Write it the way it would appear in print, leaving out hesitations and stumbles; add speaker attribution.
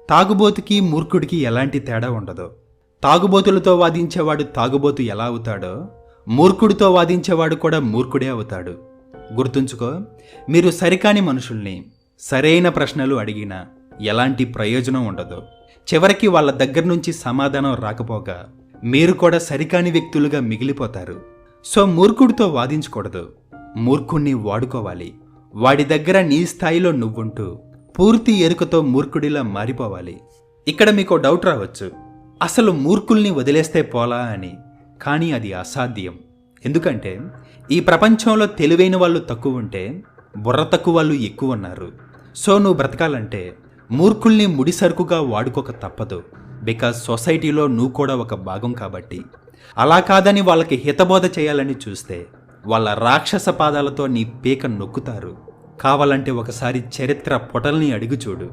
Speaker 1: తాగుబోతుకి మూర్ఖుడికి ఎలాంటి తేడా ఉండదు. తాగుబోతులతో వాదించేవాడు తాగుబోతు ఎలా అవుతాడో, మూర్ఖుడితో వాదించేవాడు కూడా మూర్ఖుడే అవుతాడు. గుర్తుంచుకో, మీరు సరికాని మనుషుల్ని సరైన ప్రశ్నలు అడిగినా ఎలాంటి ప్రయోజనం ఉండదు. చివరికి వాళ్ళ దగ్గర నుంచి సమాధానం రాకపోగా మీరు కూడా సరికాని వ్యక్తులుగా మిగిలిపోతారు. సో మూర్ఖుడితో వాదించకూడదు, మూర్ఖుణ్ణి వాడుకోవాలి. వాడి దగ్గర నీ స్థాయిలో నువ్వుంటూ పూర్తి ఎరుకతో మూర్ఖుడిలా మారిపోవాలి. ఇక్కడ మీకు డౌట్ రావచ్చు, అసలు మూర్ఖుల్ని వదిలేస్తే పోలా అని. కానీ అది అసాధ్యం. ఎందుకంటే ఈ ప్రపంచంలో తెలివైన వాళ్ళు తక్కువ ఉంటే బుర్ర తక్కువ వాళ్ళు ఎక్కువ ఉన్నారు. సో నువ్వు బ్రతకాలంటే మూర్ఖుల్ని ముడిసరుకుగా వాడుకోక తప్పదు. బికాజ్ సొసైటీలో నువ్వు కూడా ఒక భాగం కాబట్టి. అలా కాదని వాళ్ళకి హితబోధ చేయాలని చూస్తే వాళ్ళ రాక్షస పాదాలతో నీ పీక నొక్కుతారు. కావాలంటే ఒకసారి చరిత్ర పొటల్ని అడిగి చూడు.